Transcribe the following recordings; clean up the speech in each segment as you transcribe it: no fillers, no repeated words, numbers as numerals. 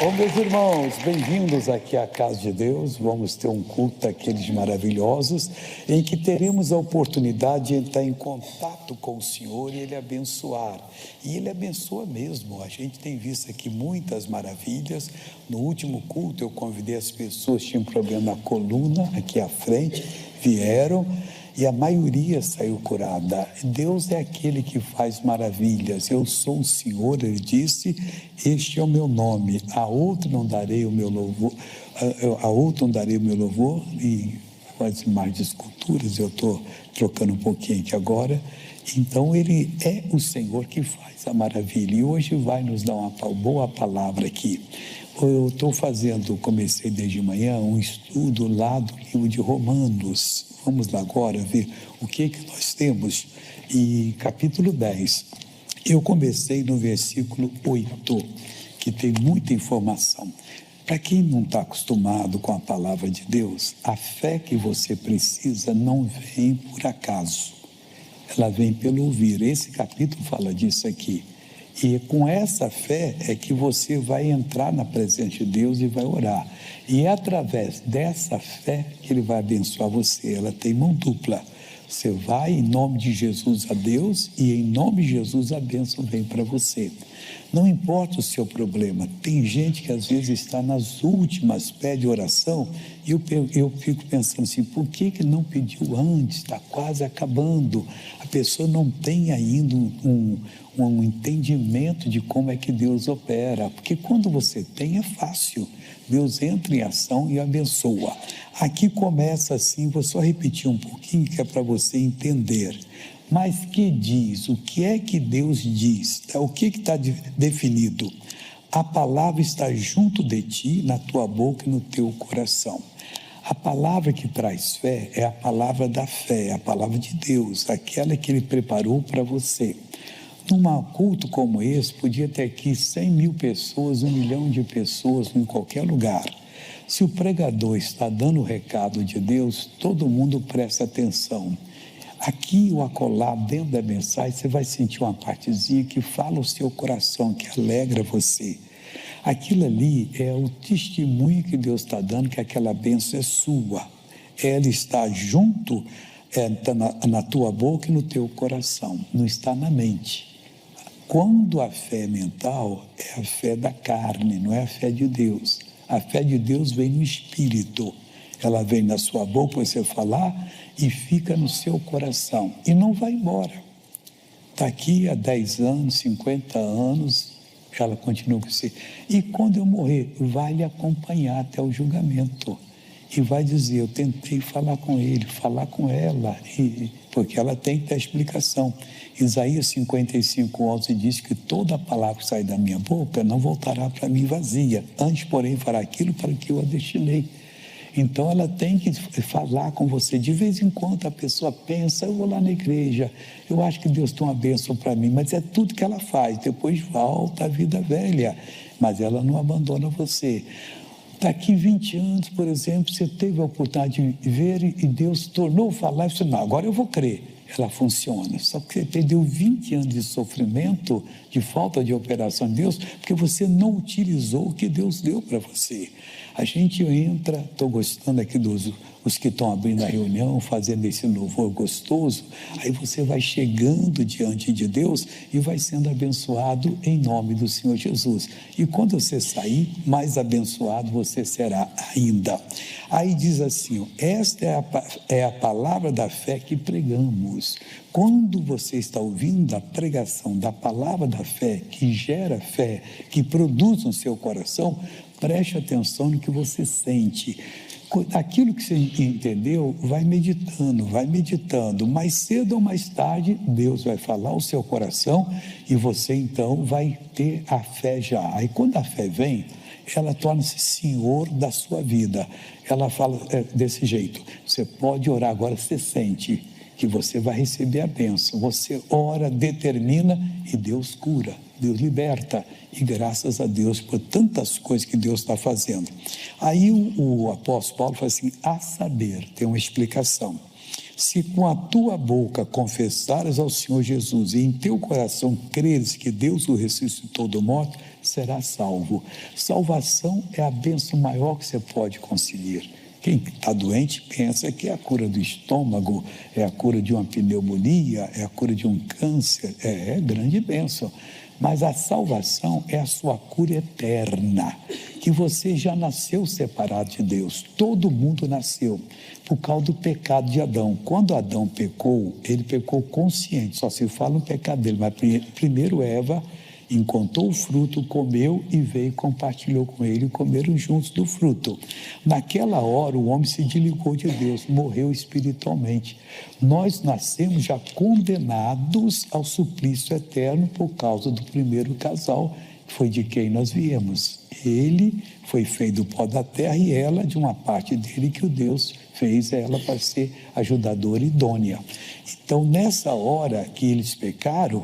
Ô, meus irmãos, bem-vindos aqui à Casa de Deus. Vamos ter um culto daqueles maravilhosos, em que teremos a oportunidade de entrar em contato com o Senhor e Ele abençoar. E Ele abençoa mesmo. A gente tem visto aqui muitas maravilhas. No último culto eu convidei as pessoas que tinham problema na coluna, aqui à frente, vieram. E a maioria saiu curada. Deus é aquele que faz maravilhas. Eu sou o Senhor, Ele disse, este é o meu nome. A outro não darei o meu louvor, e faz mais de esculturas, eu estou trocando um pouquinho aqui agora. Então Ele é o Senhor que faz a maravilha. E hoje vai nos dar uma boa palavra aqui. Eu comecei desde manhã um estudo lá do livro de Romanos. Vamos lá agora ver o que nós temos. E capítulo 10, eu comecei no versículo 8, que tem muita informação. Para quem não está acostumado com a palavra de Deus, a fé que você precisa não vem por acaso. Ela vem pelo ouvir. Esse capítulo fala disso aqui. E com essa fé é que você vai entrar na presença de Deus e vai orar. E é através dessa fé que Ele vai abençoar você. Ela tem mão dupla. Você vai em nome de Jesus a Deus e em nome de Jesus a bênção vem para você. Não importa o seu problema. Tem gente que às vezes está nas últimas pés de oração e eu fico pensando assim, por que não pediu antes? Está quase acabando. A pessoa não tem ainda um entendimento de como é que Deus opera. Porque quando você tem é fácil. Deus entra em ação e abençoa. Aqui começa assim, vou só repetir um pouquinho que é para você entender. Mas que diz? O que é que Deus diz? O que está definido? A palavra está junto de ti, na tua boca e no teu coração. A palavra que traz fé é a palavra da fé, a palavra de Deus, aquela que Ele preparou para você. Num culto como esse, podia ter aqui 100 mil pessoas, 1 milhão de pessoas em qualquer lugar. Se o pregador está dando o recado de Deus, todo mundo presta atenção. Aqui ou acolá, dentro da mensagem, você vai sentir uma partezinha que fala o seu coração, que alegra você. Aquilo ali é o testemunho que Deus está dando, que aquela bênção é sua. Ela está junto, está na tua boca e no teu coração, não está na mente. Quando a fé é mental, é a fé da carne, não é a fé de Deus. A fé de Deus vem no Espírito. Ela vem na sua boca, você falar, e fica no seu coração. E não vai embora. Está aqui há 10 anos, 50 anos, ela continua com você. E quando eu morrer, vai lhe acompanhar até o julgamento. E vai dizer, eu tentei falar com ele, falar com ela, porque ela tem que ter explicação. Isaías 55:11 diz que toda palavra que sai da minha boca não voltará para mim vazia, antes, porém, fará aquilo para que eu a destinei. Então ela tem que falar com você. De vez em quando a pessoa pensa, eu vou lá na igreja, eu acho que Deus tem uma bênção para mim, mas é tudo que ela faz, depois volta à vida velha, mas ela não abandona você. Daqui 20 anos, por exemplo, você teve a oportunidade de ver e Deus tornou a falar e você, não, agora eu vou crer. Ela funciona, só que você perdeu 20 anos de sofrimento, de falta de operação de Deus, porque você não utilizou o que Deus deu para você. A gente entra, estou gostando aqui os que estão abrindo a reunião, fazendo esse louvor gostoso, aí você vai chegando diante de Deus e vai sendo abençoado em nome do Senhor Jesus. E quando você sair, mais abençoado você será ainda. Aí diz assim, esta é a palavra da fé que pregamos. Quando você está ouvindo a pregação da palavra da fé, que gera fé, que produz no seu coração, preste atenção no que você sente. Aquilo que você entendeu, vai meditando. Mais cedo ou mais tarde, Deus vai falar ao seu coração e você então vai ter a fé já. Aí quando a fé vem, ela torna-se senhor da sua vida. Ela fala desse jeito, você pode orar agora, você sente que você vai receber a bênção. Você ora, determina e Deus cura, Deus liberta. E graças a Deus por tantas coisas que Deus está fazendo. Aí o apóstolo Paulo fala assim, a saber, tem uma explicação. Se com a tua boca confessares ao Senhor Jesus e em teu coração creres que Deus o ressuscitou do morto, será salvo. Salvação é a bênção maior que você pode conseguir. Quem está doente pensa que é a cura do estômago, é a cura de uma pneumonia, é a cura de um câncer, é grande bênção. Mas a salvação é a sua cura eterna, que você já nasceu separado de Deus. Todo mundo nasceu por causa do pecado de Adão. Quando Adão pecou, ele pecou consciente, só se fala no pecado dele, mas primeiro Eva encontrou o fruto, comeu e veio e compartilhou com ele, e comeram juntos do fruto. Naquela hora o homem se desligou de Deus, morreu espiritualmente. Nós nascemos já condenados ao suplício eterno por causa do primeiro casal, que foi de quem nós viemos. Ele foi feito do pó da terra e ela de uma parte dele que o Deus fez ela para ser ajudadora idônea. Então nessa hora que eles pecaram,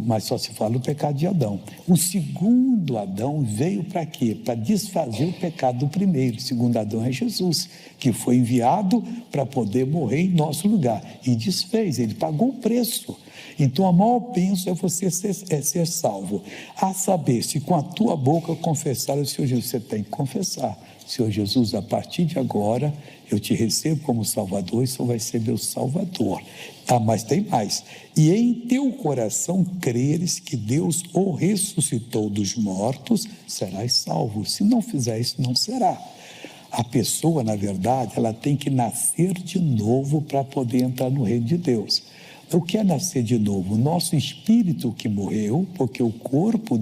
mas só se fala do pecado de Adão. O segundo Adão veio para quê? Para desfazer o pecado do primeiro. O segundo Adão é Jesus, que foi enviado para poder morrer em nosso lugar. E desfez, ele pagou o preço. Então a maior bênção é você ser salvo. A saber, se com a tua boca confessar o Senhor Jesus, você tem que confessar. Senhor Jesus, a partir de agora, eu te recebo como Salvador, isso vai ser meu Salvador. Mas tem mais. E em teu coração creres que Deus o ressuscitou dos mortos, serás salvo. Se não fizer isso, não será. A pessoa, na verdade, ela tem que nascer de novo para poder entrar no reino de Deus. O que é nascer de novo? O nosso espírito que morreu, porque o corpo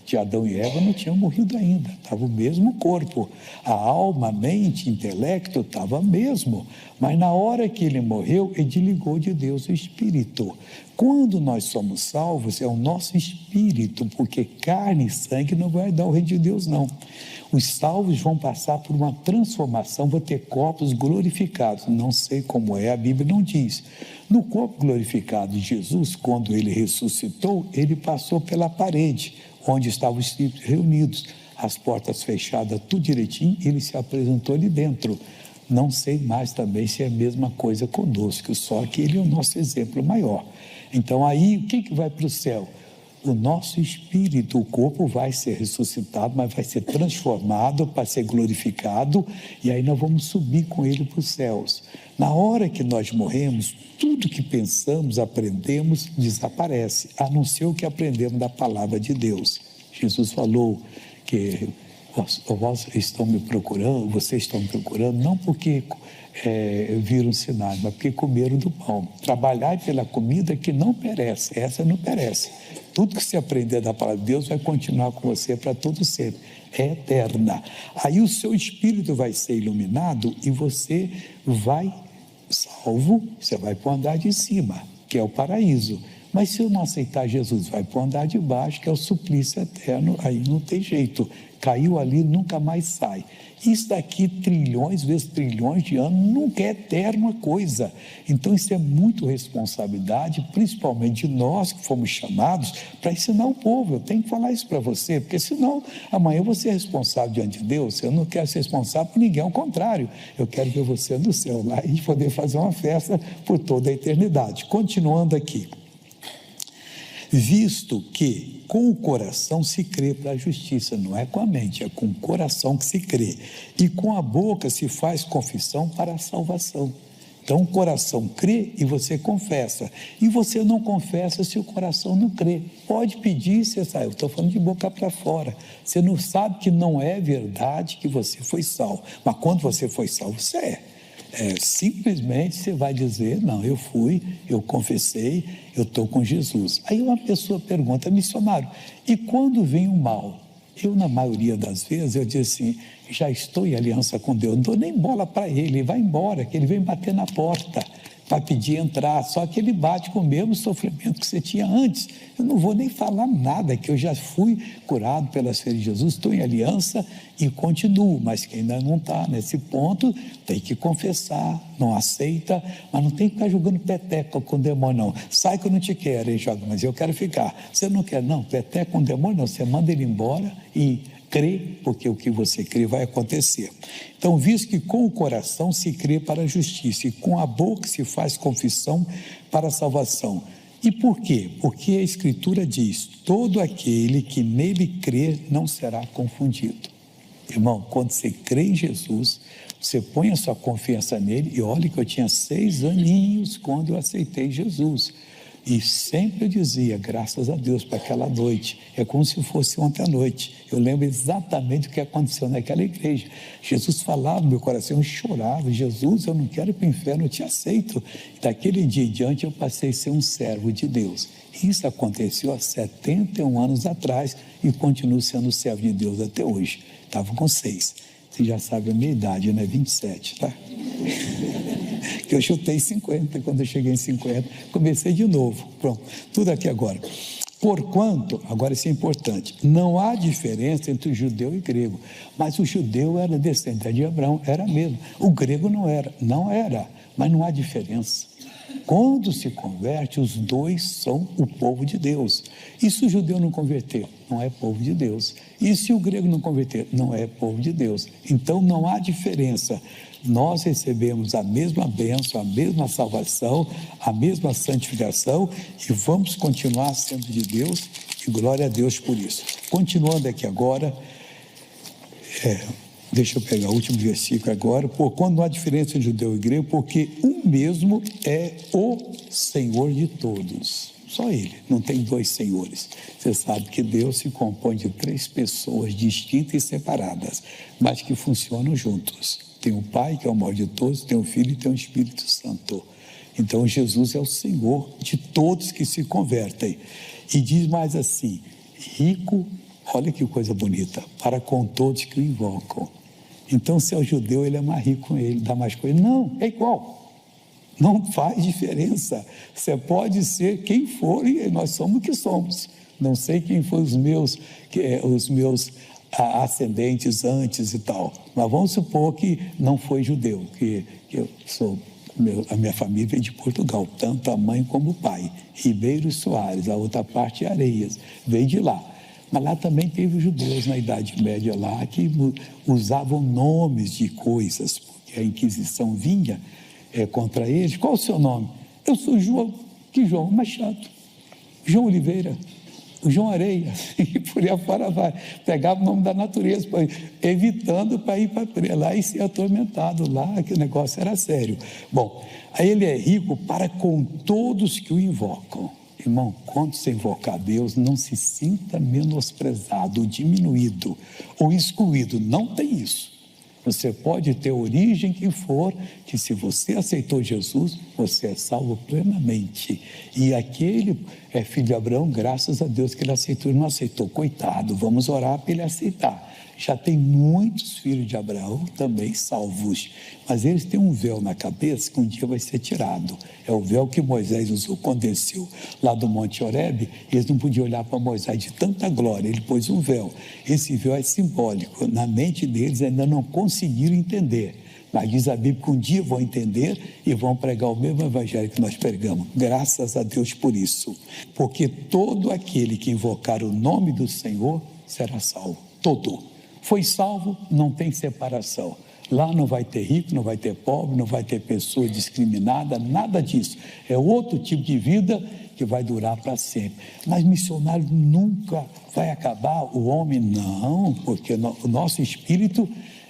de Adão e Eva não tinha morrido ainda, estava o mesmo corpo. A alma, a mente, o intelecto estava mesmo, mas na hora que ele morreu, ele desligou de Deus o espírito. Quando nós somos salvos, é o nosso espírito, porque carne e sangue não vai dar o reino de Deus, não. Os salvos vão passar por uma transformação, vão ter corpos glorificados. Não sei como é, a Bíblia não diz. No corpo glorificado de Jesus, quando ele ressuscitou, ele passou pela parede, onde estavam os espíritos reunidos, as portas fechadas, tudo direitinho, ele se apresentou ali dentro. Não sei mais também se é a mesma coisa conosco, só que ele é o nosso exemplo maior. Então aí, o que vai para o céu? O nosso espírito, o corpo vai ser ressuscitado, mas vai ser transformado para ser glorificado, e aí nós vamos subir com ele para os céus. Na hora que nós morremos, tudo que pensamos, aprendemos, desaparece, a não ser o que aprendemos da palavra de Deus. Jesus falou que vocês estão me procurando, não porque viram sinais, mas porque comeram do pão. Trabalhai pela comida que não perece, essa não perece. Tudo que você aprender da palavra de Deus vai continuar com você para todo sempre, é eterna. Aí o seu espírito vai ser iluminado e você vai salvo, você vai para o andar de cima, que é o paraíso. Mas se eu não aceitar Jesus, vai para o andar de baixo, que é o suplício eterno, aí não tem jeito. Caiu ali, nunca mais sai. Isso daqui, trilhões vezes trilhões de anos, nunca é eterna coisa. Então isso é muito responsabilidade, principalmente de nós que fomos chamados para ensinar o povo. Eu tenho que falar isso para você, porque senão amanhã você é responsável diante de Deus. Eu não quero ser responsável por ninguém, ao contrário. Eu quero ver você no céu lá e poder fazer uma festa por toda a eternidade. Continuando aqui. Visto que com o coração se crê para a justiça, não é com a mente, é com o coração que se crê, e com a boca se faz confissão para a salvação. Então o coração crê e você confessa, e você não confessa se o coração não crê. Pode pedir, você sabe, eu estou falando de boca para fora, você não sabe que não é verdade que você foi salvo, mas quando você foi salvo, você é. Simplesmente você vai dizer, não, eu fui, eu confessei, eu estou com Jesus. Aí uma pessoa pergunta, missionário, e quando vem o mal? Eu, na maioria das vezes, eu digo assim, já estou em aliança com Deus, não dou nem bola para ele vai embora, que ele vem bater na porta para pedir entrar, só que ele bate com o mesmo sofrimento que você tinha antes. Eu não vou nem falar nada, que eu já fui curado pelas feiras de Jesus, estou em aliança e continuo, mas quem ainda não está nesse ponto, tem que confessar, não aceita, mas não tem que ficar jogando peteca com o demônio, não. Sai que eu não te quero, hein, joga, mas eu quero ficar. Você não quer, não, peteca com o demônio, não, você manda ele embora e crê, porque o que você crê vai acontecer. Então, visto que com o coração se crê para a justiça e com a boca se faz confissão para a salvação. E por quê? Porque a Escritura diz: todo aquele que nele crê não será confundido. Irmão, quando você crê em Jesus, você põe a sua confiança nele, e olha que eu tinha 6 aninhos quando eu aceitei Jesus. E sempre eu dizia, graças a Deus, para aquela noite. É como se fosse ontem à noite. Eu lembro exatamente o que aconteceu naquela igreja. Jesus falava no meu coração, eu chorava. Jesus, eu não quero ir para o inferno, eu te aceito. E daquele dia em diante eu passei a ser um servo de Deus. Isso aconteceu há 71 anos atrás e continuo sendo servo de Deus até hoje. Estava com 6. Você já sabe a minha idade, né? 27, tá? Que eu chutei 50, quando eu cheguei em 50, comecei de novo. Pronto, tudo aqui agora. Porquanto, agora isso é importante, não há diferença entre o judeu e o grego, mas o judeu era descendente de Abraão, era mesmo. O grego não era, mas não há diferença. Quando se converte, os dois são o povo de Deus. E se o judeu não converter, não é povo de Deus. E se o grego não converter, não é povo de Deus. Então não há diferença. Nós recebemos a mesma bênção, a mesma salvação, a mesma santificação e vamos continuar sendo de Deus e glória a Deus por isso. Continuando aqui agora, deixa eu pegar o último versículo agora. Por quando não há diferença entre judeu e grego, porque um mesmo é o Senhor de todos. Só Ele, não tem 2 senhores. Você sabe que Deus se compõe de 3 pessoas distintas e separadas, mas que funcionam juntos. Tem o Pai, que é o maior de todos, tem o Filho e tem o Espírito Santo. Então Jesus é o Senhor de todos que se convertem. E diz mais assim, rico, olha que coisa bonita, para com todos que o invocam. Então se é o judeu, ele é mais rico com ele, dá mais coisa. Não, é igual. Não faz diferença. Você pode ser quem for e nós somos o que somos. Não sei quem foram os meus ascendentes antes e tal, mas vamos supor que não foi judeu, que eu sou, a minha família veio de Portugal, tanto a mãe como o pai, Ribeiro Soares, a outra parte é Areias, veio de lá. Mas lá também teve judeus na Idade Média lá que usavam nomes de coisas, porque a Inquisição vinha contra eles. Qual o seu nome? Eu sou João. Que João? Machado. João Oliveira. O João Areia, e por aí afora vai, pegava o nome da natureza, evitando para ir para lá e ser atormentado lá, que o negócio era sério. Bom, aí ele é rico para com todos que o invocam. Irmão, quando você invocar a Deus, não se sinta menosprezado, diminuído ou excluído, não tem isso. Você pode ter origem que for, que se você aceitou Jesus, você é salvo plenamente. E aquele é filho de Abraão, graças a Deus que ele aceitou. Ele não aceitou, coitado, vamos orar para ele aceitar. Já tem muitos filhos de Abraão também salvos, mas eles têm um véu na cabeça que um dia vai ser tirado. É o véu que Moisés usou quando desceu lá do Monte Horebe. Eles não podiam olhar para Moisés de tanta glória, ele pôs um véu. Esse véu é simbólico, na mente deles ainda não conseguiram entender, mas diz a Bíblia que um dia vão entender e vão pregar o mesmo evangelho que nós pregamos. Graças a Deus por isso, porque todo aquele que invocar o nome do Senhor será salvo, todo. Foi salvo, não tem separação. Lá não vai ter rico, não vai ter pobre, não vai ter pessoa discriminada, nada disso. É outro tipo de vida que vai durar para sempre. Mas missionário nunca vai acabar, o homem não, porque o nosso espírito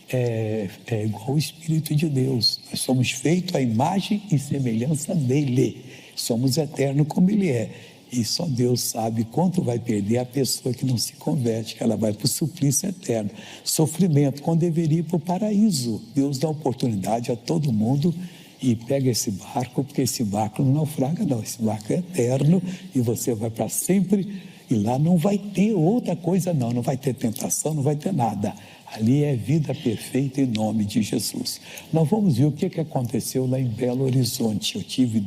é igual ao Espírito de Deus. Nós somos feitos à imagem e semelhança dele. Somos eternos como ele é. E só Deus sabe quanto vai perder a pessoa que não se converte, que ela vai para o suplício eterno. Sofrimento, quando deveria ir para o paraíso. Deus dá oportunidade a todo mundo e pega esse barco, porque esse barco não naufraga não, esse barco é eterno e você vai para sempre e lá não vai ter outra coisa não vai ter tentação, não vai ter nada. Ali é vida perfeita em nome de Jesus. Nós vamos ver o que aconteceu lá em Belo Horizonte. Eu tive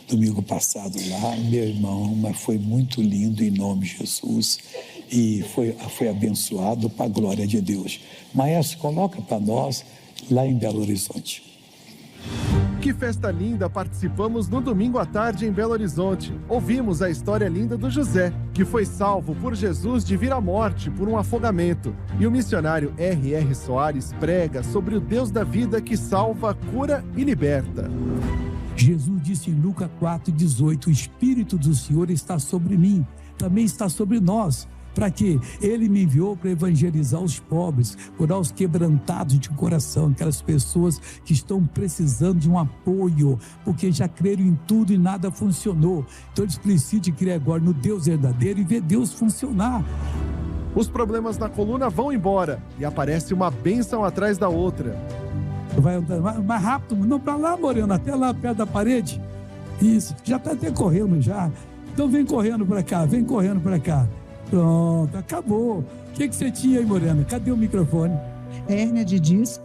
domingo passado lá, meu irmão, mas foi muito lindo em nome de Jesus e foi abençoado para a glória de Deus. Maestro, coloca para nós lá em Belo Horizonte. Que festa linda participamos no domingo à tarde em Belo Horizonte. Ouvimos a história linda do José, que foi salvo por Jesus de vir à morte por um afogamento. E o missionário R.R. Soares prega sobre o Deus da vida que salva, cura e liberta. Jesus disse em Lucas 4,18, o Espírito do Senhor está sobre mim, também está sobre nós. Para quê? Ele me enviou para evangelizar os pobres, curar os quebrantados de coração, aquelas pessoas que estão precisando de um apoio, porque já creram em tudo e nada funcionou. Então eles precisam de crer agora no Deus verdadeiro e ver Deus funcionar. Os problemas na coluna vão embora e aparece uma bênção atrás da outra. Vai andando mais rápido, não para lá, Moreno, até lá perto da parede. Isso, já está até correndo já. Então vem correndo para cá, vem correndo para cá. Pronto, acabou. O que você tinha aí, Morena? Cadê o microfone? Hérnia de disco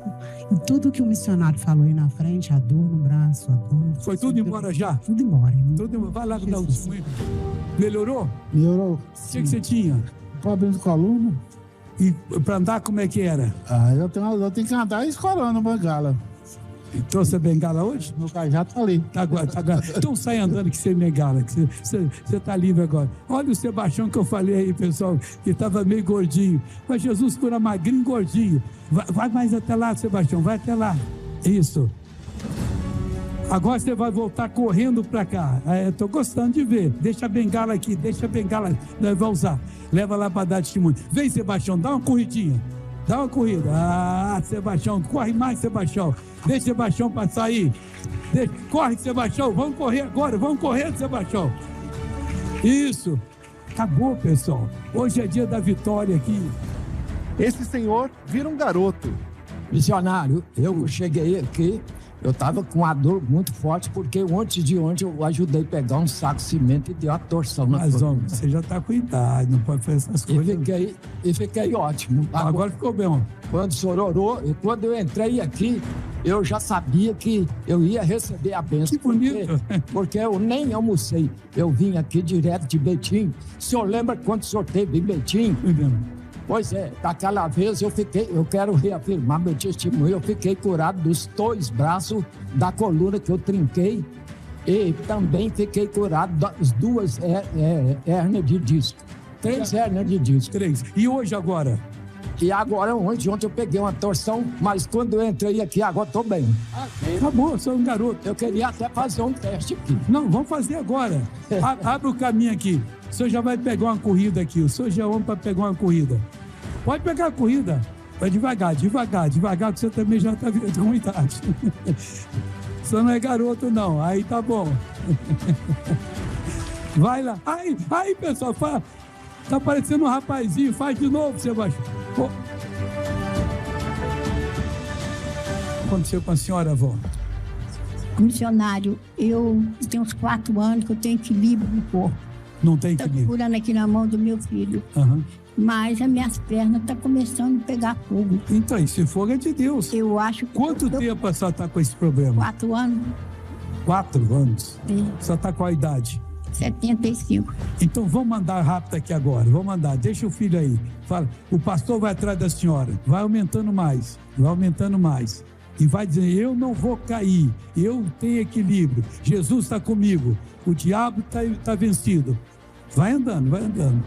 e tudo que o missionário falou aí na frente, a dor no braço, a dor... Foi tudo embora já? Tudo embora. Tudo embora. Vai lá dar o testemunho. Melhorou? Melhorou. O que você tinha? Problema de coluna. E para andar, como é que era? Eu tenho que andar escorando a bengala. Trouxe a bengala hoje? Meu cajado tá ali. Tá agora. Então sai andando que você bengala, que você tá livre agora. Olha o Sebastião que eu falei aí, pessoal, que estava meio gordinho. Mas Jesus cura magrinho e gordinho. Vai mais até lá, Sebastião, vai até lá. Isso. Agora você vai voltar correndo para cá. Estou gostando de ver. Deixa a bengala aqui, deixa a bengala. Vai usar. Leva lá para dar testemunho. Vem, Sebastião, dá uma corridinha. Dá uma corrida. Sebastião, corre mais, Sebastião. Deixa Sebastião passar aí. Corre, Sebastião. Vamos correr agora. Vamos correr, Sebastião. Isso. Acabou, pessoal. Hoje é dia da vitória aqui. Esse senhor vira um garoto. Missionário, eu cheguei aqui, eu estava com uma dor muito forte, porque antes de ontem eu ajudei a pegar um saco de cimento e deu uma torção na Mas, homem, você já está com idade, não pode fazer essas coisas. E fiquei ótimo. Agora ficou bem. Quando o senhor orou, e quando eu entrei aqui, eu já sabia que eu ia receber a bênção. Que bonito. Porque eu nem almocei. Eu vim aqui direto de Betim. O senhor lembra quando o senhor teve em Betim? Pois é, daquela vez eu quero reafirmar meu testemunho, eu fiquei curado dos 2 braços da coluna que eu trinquei e também fiquei curado das 2 hérnias de disco. 3 hérnias de disco. 3. E hoje agora? E agora, ontem eu peguei uma torção, mas quando eu entrei aqui, agora estou bem. Acabou, sou um garoto. Eu queria até fazer um teste aqui. Não, vamos fazer agora. Abre o caminho aqui. O senhor já vai pegar uma corrida aqui. O senhor já é homem para pegar uma corrida. Pode pegar a corrida. Vai devagar, que você também já está com idade. O senhor não é garoto, não. Aí tá bom. Vai lá. Aí, pessoal, tá parecendo um rapazinho. Faz de novo, Sebastião. O que aconteceu com a senhora, avó? Missionário, eu tenho uns 4 anos que eu tenho equilíbrio no corpo. Não tem equilíbrio? Estou segurando aqui na mão do meu filho. Uhum. Mas as minhas pernas estão começando a pegar fogo. Então, esse fogo é de Deus. Eu acho que... Quanto tempo a senhora está com esse problema? 4 anos. 4 anos? Sim. A senhora está com a idade? 75. Então, vamos mandar rápido aqui agora. Vamos mandar. Deixa o filho aí. Fala, o pastor vai atrás da senhora. Vai aumentando mais. Vai aumentando mais. E vai dizer, eu não vou cair. Eu tenho equilíbrio. Jesus está comigo. O diabo está vencido. Vai andando, vai andando.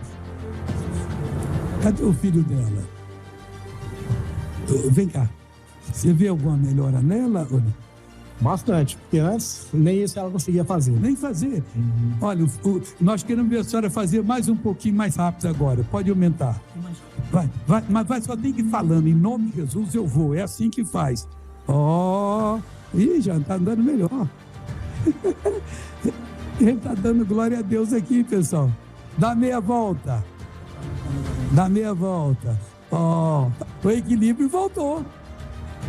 Cadê o filho dela? Vem cá. Você vê alguma melhora nela? Bastante, porque antes nem isso ela conseguia fazer. Nem fazer? Uhum. Olha, nós queremos ver a senhora fazer mais um pouquinho mais rápido agora. Pode aumentar. Mas só tem que ir falando. Em nome de Jesus eu vou. É assim que faz. Ih, já está andando melhor. Ele está dando glória a Deus aqui, pessoal. Dá meia volta. Dá meia volta. O equilíbrio voltou.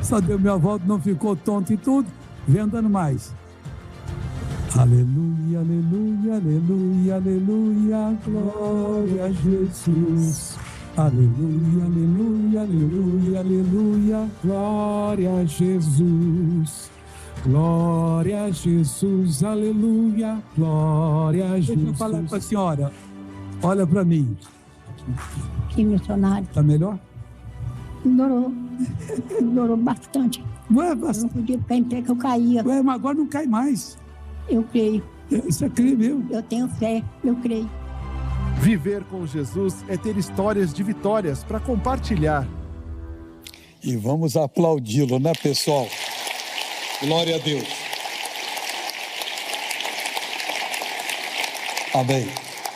Só deu meia volta, não ficou tonto e tudo. Vem andando mais. Aleluia, aleluia, aleluia, aleluia. Glória a Jesus. Aleluia, aleluia, aleluia, aleluia. Glória a Jesus. Glória a Jesus, aleluia. Glória a Jesus. Deixa eu falar para a senhora. Olha para mim. Que missionário. Está melhor? Melhorou bastante. Ué, eu não podia ficar em pé que eu caía. Ué, mas agora não cai mais. Eu creio. Você crê mesmo? Eu tenho fé, eu creio. Viver com Jesus é ter histórias de vitórias para compartilhar. E vamos aplaudi-lo, né, pessoal? Glória a Deus. Amém.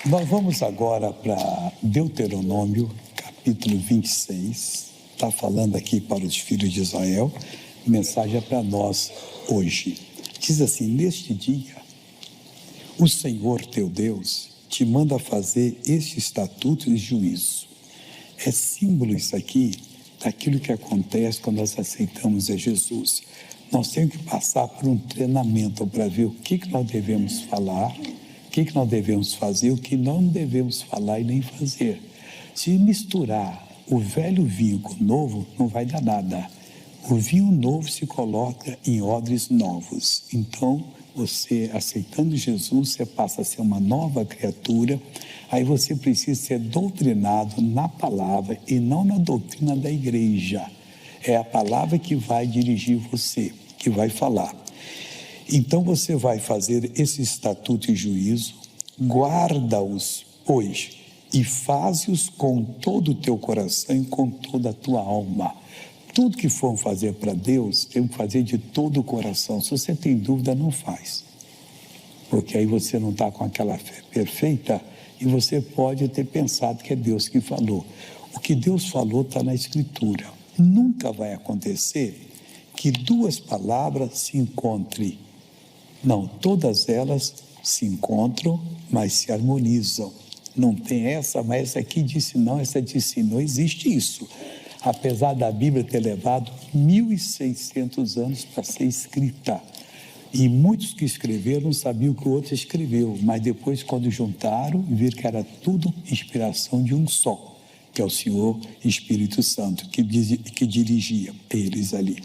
Nós vamos agora para Deuteronômio, capítulo 26. Está falando aqui para os filhos de Israel. Mensagem é para nós hoje. Diz assim: neste dia, o Senhor teu Deus te manda fazer este estatuto e juízo. É símbolo isso aqui daquilo que acontece quando nós aceitamos a Jesus. Nós temos que passar por um treinamento para ver o que nós devemos falar, o que nós devemos fazer, o que não devemos falar e nem fazer. Se misturar o velho vinho com o novo, não vai dar nada. O vinho novo se coloca em odres novos. Então, você aceitando Jesus, você passa a ser uma nova criatura. Aí você precisa ser doutrinado na palavra e não na doutrina da igreja. É a palavra que vai dirigir você, que vai falar. Então você vai fazer esse estatuto e juízo, guarda-os, pois, e faze-os com todo o teu coração e com toda a tua alma. Tudo que for fazer para Deus, tem que fazer de todo o coração. Se você tem dúvida, não faz. Porque aí você não está com aquela fé perfeita e você pode ter pensado que é Deus que falou. O que Deus falou está na Escritura. Nunca vai acontecer que duas palavras se encontrem. Não, todas elas se encontram, mas se harmonizam. Não tem essa, mas essa aqui disse não, essa disse não. Existe isso. Apesar da Bíblia ter levado 1.600 anos para ser escrita. E muitos que escreveram não sabiam o que o outro escreveu, mas depois, quando juntaram, viram que era tudo inspiração de um só, que é o Senhor Espírito Santo, que dirigia eles ali.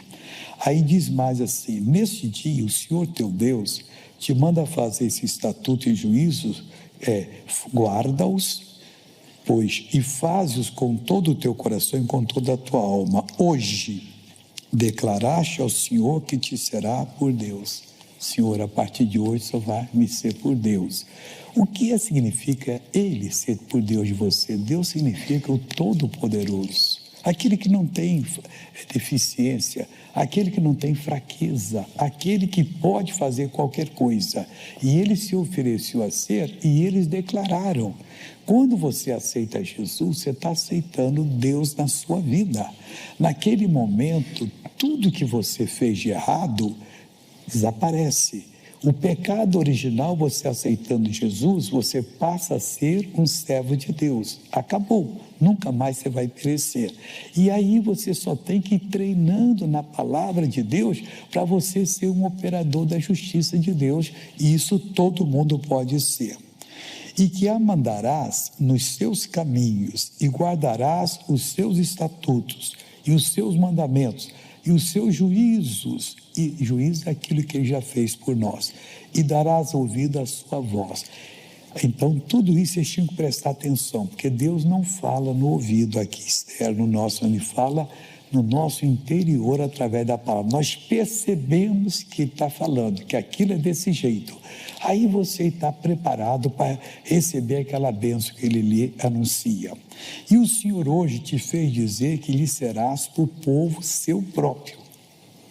Aí diz mais assim: neste dia o Senhor teu Deus te manda fazer esse estatuto e juízos, guarda-os, pois, e faze-os com todo o teu coração e com toda a tua alma. Hoje declaraste ao Senhor que te será por Deus. Senhor, a partir de hoje só vai me ser por Deus. O que significa Ele ser por Deus de você? Deus significa o Todo-Poderoso. Aquele que não tem deficiência, aquele que não tem fraqueza, aquele que pode fazer qualquer coisa. E Ele se ofereceu a ser e eles declararam. Quando você aceita Jesus, você está aceitando Deus na sua vida. Naquele momento, tudo que você fez de errado desaparece. O pecado original, você aceitando Jesus, você passa a ser um servo de Deus. Acabou. Nunca mais você vai perecer. E aí você só tem que ir treinando na palavra de Deus para você ser um operador da justiça de Deus. E isso todo mundo pode ser. E que a mandarás nos seus caminhos e guardarás os seus estatutos e os seus mandamentos e os seus juízos, e juízo é aquilo que Ele já fez por nós, e darás ouvido à sua voz. Então, tudo isso vocês tinham que prestar atenção, porque Deus não fala no ouvido aqui externo nosso, Ele fala no nosso interior através da palavra. Nós percebemos que Ele está falando, que aquilo é desse jeito. Aí você está preparado para receber aquela bênção que Ele lhe anuncia. E o Senhor hoje te fez dizer que lhe serás por povo seu próprio.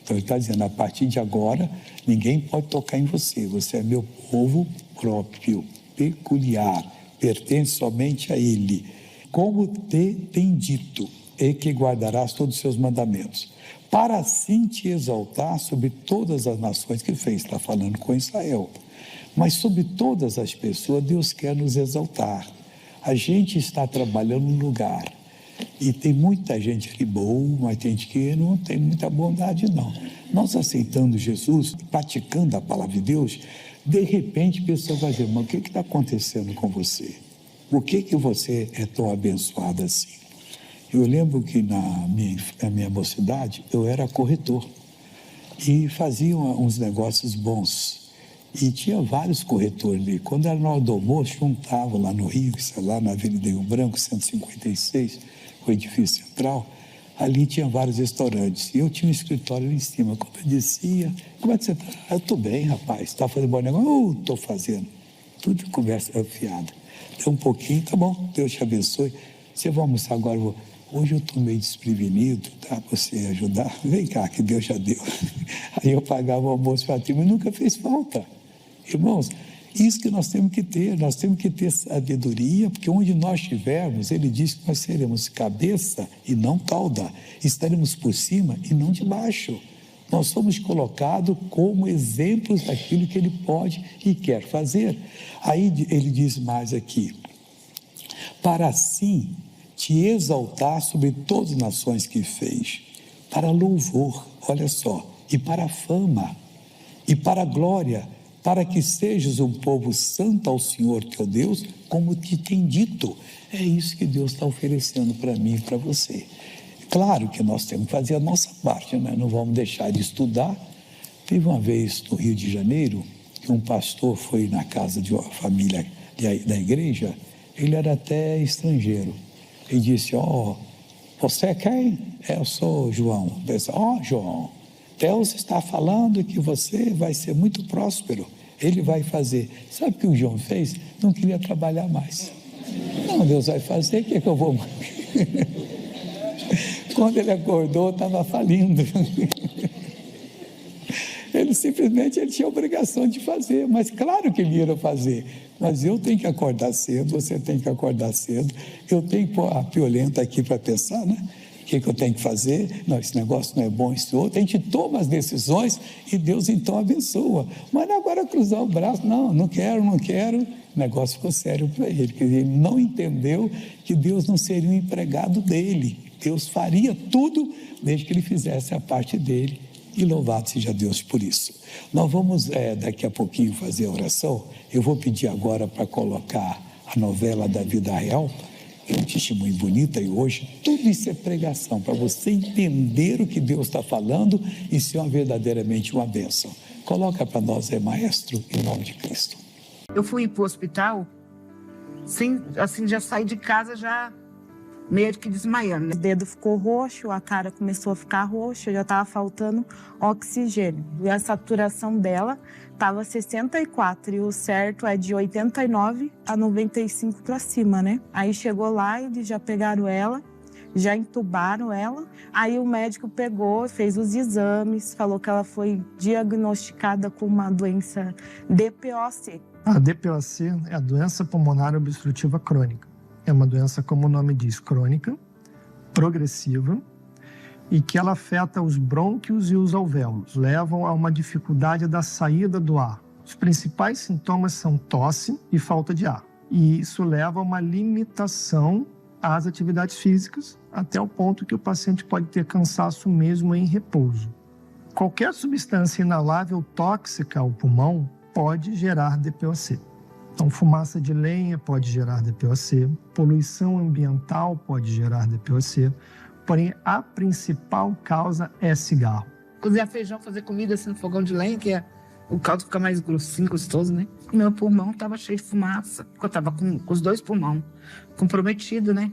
Então Ele está dizendo, a partir de agora, ninguém pode tocar em você. Você é meu povo próprio, peculiar, pertence somente a Ele. Como te tem dito, e que guardarás todos os seus mandamentos, para assim te exaltar sobre todas as nações que Ele fez. Está falando com Israel. Mas sobre todas as pessoas, Deus quer nos exaltar. A gente está trabalhando no lugar. E tem muita gente ali boa, mas tem gente que não tem muita bondade, não. Nós aceitando Jesus, praticando a palavra de Deus, de repente a pessoa vai dizer, mas o que está acontecendo com você? Por que você é tão abençoado assim? Eu lembro que na minha mocidade, eu era corretor. E fazia uns negócios bons. E tinha vários corretores ali. Quando era na hora do almoço, juntava lá no Rio, sei lá, na Avenida Rio Branco, 156, o edifício central, ali tinha vários restaurantes. E eu tinha um escritório ali em cima. Quando eu descia, como é que você está? Eu estou bem, rapaz. Está fazendo bom negócio? Estou fazendo. Tudo de conversa fiada. Deu um pouquinho, tá bom, Deus te abençoe. Você vai almoçar agora? Hoje eu estou meio desprevenido, tá? Você ajudar? Vem cá, que Deus já deu. Aí eu pagava o almoço para ti, mas nunca fez falta. Irmãos, Isso que nós temos que ter sabedoria, porque onde nós estivermos, ele diz que nós seremos cabeça e não cauda, estaremos por cima e não de baixo. Nós somos colocados como exemplos daquilo que ele pode e quer fazer. Aí ele diz mais aqui, para assim te exaltar sobre todas as nações que fez, para louvor, olha só, e para fama, e para glória, para que sejas um povo santo ao Senhor teu Deus, como te tem dito. É isso que Deus está oferecendo para mim e para você. Claro que nós temos que fazer a nossa parte, né? Não vamos deixar de estudar. Teve uma vez no Rio de Janeiro, que um pastor foi na casa de uma família da igreja, ele era até estrangeiro. Ele disse, você é quem? Eu sou João. Ele disse, João, Deus está falando que você vai ser muito próspero. Ele vai fazer. Sabe o que o João fez? Não queria trabalhar mais. Não, Deus vai fazer, o que eu vou... Quando ele acordou, estava falindo. Ele simplesmente tinha a obrigação de fazer, mas claro que ele ia fazer. Mas eu tenho que acordar cedo, você tem que acordar cedo, eu tenho que pôr a piolenta aqui para pensar, né? O que eu tenho que fazer? Não, esse negócio não é bom, isso outro. A gente toma as decisões e Deus então abençoa. Mas agora cruzar o braço, não quero. O negócio ficou sério para ele, porque ele não entendeu que Deus não seria um empregado dele. Deus faria tudo desde que ele fizesse a parte dele, e louvado seja Deus por isso. Nós vamos daqui a pouquinho fazer a oração. Eu vou pedir agora para colocar a novela da vida real, é um testemunho bonito, e hoje tudo isso é pregação, para você entender o que Deus está falando e ser verdadeiramente uma bênção. Coloca para nós, maestro, em nome de Cristo. Eu fui para o hospital, já saí de casa já meio que desmaiando. O dedo ficou roxo, a cara começou a ficar roxa, já estava faltando oxigênio. E a saturação dela estava 64, e o certo é de 89 a 95 para cima, né? Aí chegou lá, eles já pegaram ela, já entubaram ela. Aí o médico pegou, fez os exames, falou que ela foi diagnosticada com uma doença DPOC. A DPOC é a doença pulmonar obstrutiva crônica. É uma doença, como o nome diz, crônica, progressiva, e que ela afeta os brônquios e os alvéolos, levam a uma dificuldade da saída do ar. Os principais sintomas são tosse e falta de ar. E isso leva a uma limitação às atividades físicas, até o ponto que o paciente pode ter cansaço mesmo em repouso. Qualquer substância inalável tóxica ao pulmão pode gerar DPOC. Então, fumaça de lenha pode gerar DPOC, poluição ambiental pode gerar DPOC, porém a principal causa é cigarro. Cozinhar feijão, fazer comida assim no fogão de lenha, que o caldo fica mais grossinho, gostoso, né? Meu pulmão estava cheio de fumaça, porque eu estava com os dois pulmões comprometidos, né?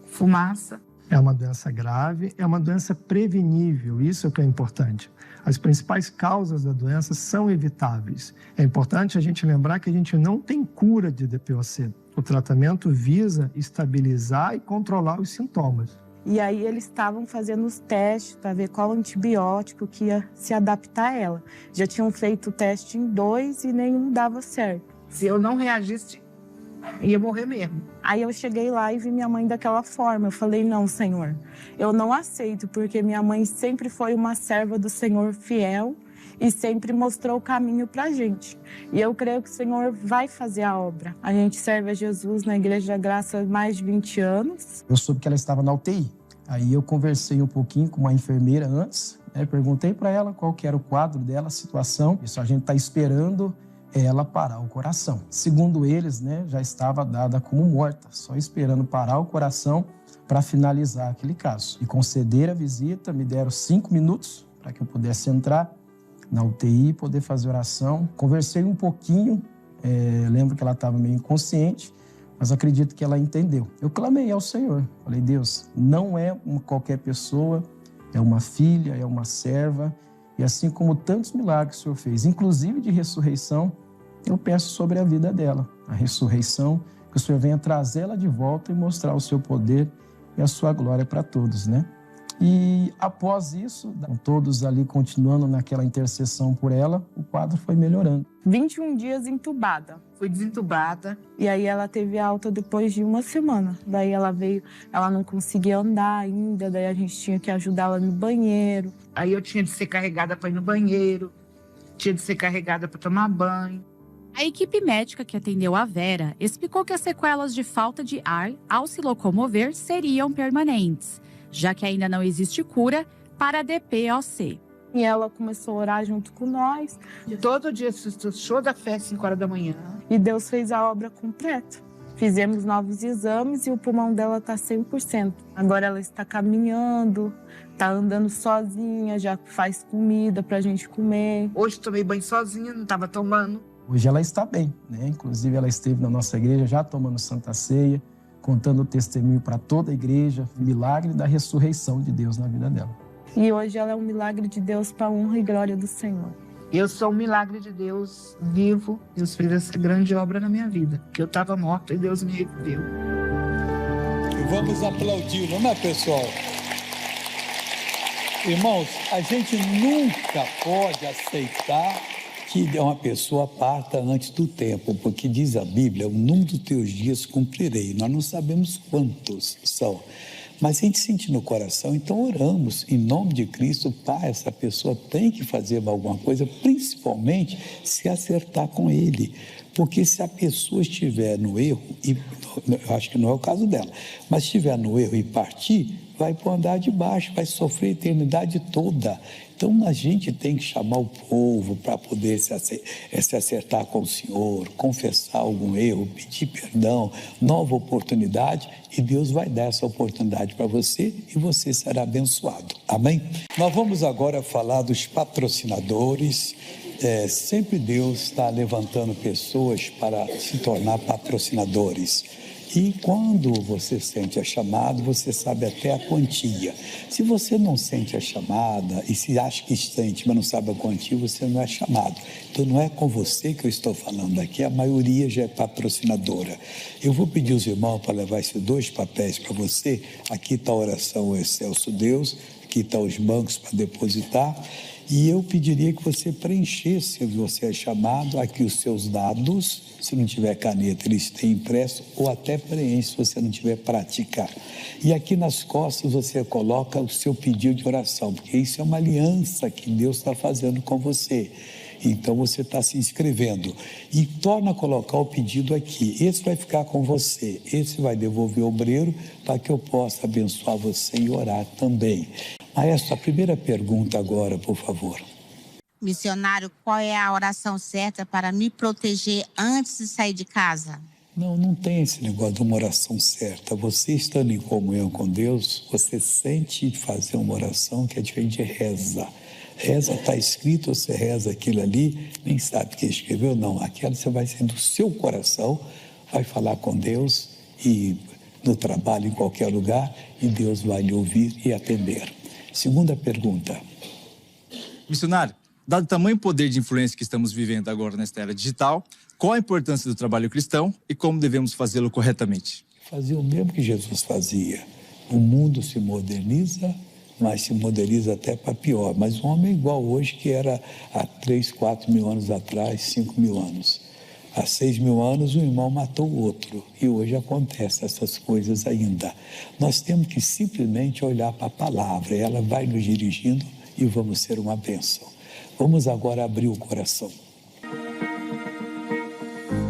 Fumaça. É uma doença grave, é uma doença prevenível, isso é o que é importante. As principais causas da doença são evitáveis. É importante a gente lembrar que a gente não tem cura de DPOC. O tratamento visa estabilizar e controlar os sintomas. E aí eles estavam fazendo os testes para ver qual antibiótico que ia se adaptar a ela. Já tinham feito o teste em 2 e nenhum dava certo. Se eu não reagisse, ia morrer mesmo. Aí eu cheguei lá e vi minha mãe daquela forma. Eu falei, não, Senhor, eu não aceito, porque minha mãe sempre foi uma serva do Senhor fiel e sempre mostrou o caminho pra gente. E eu creio que o Senhor vai fazer a obra. A gente serve a Jesus na Igreja da Graça há mais de 20 anos. Eu soube que ela estava na UTI. Aí eu conversei um pouquinho com uma enfermeira antes, né? Perguntei para ela qual que era o quadro dela, a situação. Isso a gente está esperando ela parar o coração. Segundo eles, né, já estava dada como morta, só esperando parar o coração para finalizar aquele caso. E concederam a visita, me deram 5 minutos para que eu pudesse entrar na UTI e poder fazer oração. Conversei um pouquinho, lembro que ela estava meio inconsciente, mas acredito que ela entendeu. Eu clamei ao Senhor, falei, Deus, não é qualquer pessoa, é uma filha, é uma serva, e assim como tantos milagres que o Senhor fez, inclusive de ressurreição, eu peço sobre a vida dela, a ressurreição, que o Senhor venha trazê-la de volta e mostrar o seu poder e a sua glória para todos, né? E após isso, todos ali continuando naquela intercessão por ela, o quadro foi melhorando. 21 dias entubada. Fui desentubada. E aí ela teve alta depois de uma semana. Daí ela veio, ela não conseguia andar ainda, daí a gente tinha que ajudá-la no banheiro. Aí eu tinha de ser carregada para ir no banheiro, tinha de ser carregada para tomar banho. A equipe médica que atendeu a Vera explicou que as sequelas de falta de ar ao se locomover seriam permanentes, já que ainda não existe cura para a DPOC. E ela começou a orar junto com nós. Todo dia, show da fé, 5 horas da manhã. E Deus fez a obra completa. Fizemos novos exames e o pulmão dela está 100%. Agora ela está caminhando, está andando sozinha, já faz comida para a gente comer. Hoje tomei banho sozinha, não estava tomando. Hoje ela está bem, né? Inclusive ela esteve na nossa igreja já tomando Santa Ceia, contando o testemunho para toda a igreja, o milagre da ressurreição de Deus na vida dela. E hoje ela é um milagre de Deus para a honra e glória do Senhor. Eu sou um milagre de Deus vivo. Deus fez essa grande obra na minha vida, que eu estava morta e Deus me reviveu. E vamos aplaudir, não é, pessoal? Irmãos, a gente nunca pode aceitar que uma pessoa parta antes do tempo, porque diz a Bíblia, o número dos teus dias cumprirei. Nós não sabemos quantos são, mas a gente sente no coração, então oramos em nome de Cristo. Pai, essa pessoa tem que fazer alguma coisa, principalmente se acertar com Ele, porque se a pessoa estiver no erro, e eu acho que não é o caso dela, mas estiver no erro e partir, vai para o andar de baixo, vai sofrer a eternidade toda. Então a gente tem que chamar o povo para poder se acertar com o Senhor, confessar algum erro, pedir perdão, nova oportunidade, e Deus vai dar essa oportunidade para você e você será abençoado. Amém? Nós vamos agora falar dos patrocinadores. Sempre Deus está levantando pessoas para se tornar patrocinadores. E quando você sente a chamada, você sabe até a quantia. Se você não sente a chamada e se acha que sente, mas não sabe a quantia, você não é chamado. Então não é com você que eu estou falando aqui, a maioria já é patrocinadora. Eu vou pedir aos irmãos para levar esses 2 papéis para você. Aqui está a oração Excelso Deus, aqui está os bancos para depositar. E eu pediria que você preenchesse, se você é chamado, aqui os seus dados. Se não tiver caneta, eles têm impresso, ou até preenche se você não tiver praticar. E aqui nas costas você coloca o seu pedido de oração, porque isso é uma aliança que Deus está fazendo com você. Então você está se inscrevendo. E torna a colocar o pedido aqui. Esse vai ficar com você. Esse vai devolver ao obreiro para que eu possa abençoar você e orar também. Maestro, a primeira pergunta agora, por favor. Missionário, qual é a oração certa para me proteger antes de sair de casa? Não tem esse negócio de uma oração certa. Você estando em comunhão com Deus, você sente fazer uma oração que é diferente de reza. Reza está escrito, você reza aquilo ali, nem sabe quem escreveu, não. Aquela você vai ser do seu coração, vai falar com Deus e no trabalho, em qualquer lugar, e Deus vai lhe ouvir e atender. Segunda pergunta. Missionário, dado o tamanho e poder de influência que estamos vivendo agora nesta era digital, qual a importância do trabalho cristão e como devemos fazê-lo corretamente? Fazer o mesmo que Jesus fazia. O mundo se moderniza, mas se moderniza até para pior. Mas o homem é igual hoje que era há 3, 4 mil anos atrás, 5 mil anos. Há 6 mil anos, um irmão matou o outro. E hoje acontecem essas coisas ainda. Nós temos que simplesmente olhar para a palavra. Ela vai nos dirigindo e vamos ser uma bênção. Vamos agora abrir o coração.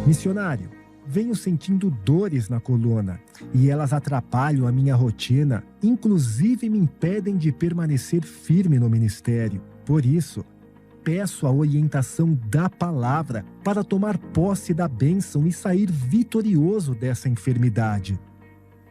Missionário, venho sentindo dores na coluna e elas atrapalham a minha rotina, inclusive me impedem de permanecer firme no ministério. Por isso, peço a orientação da palavra para tomar posse da bênção e sair vitorioso dessa enfermidade.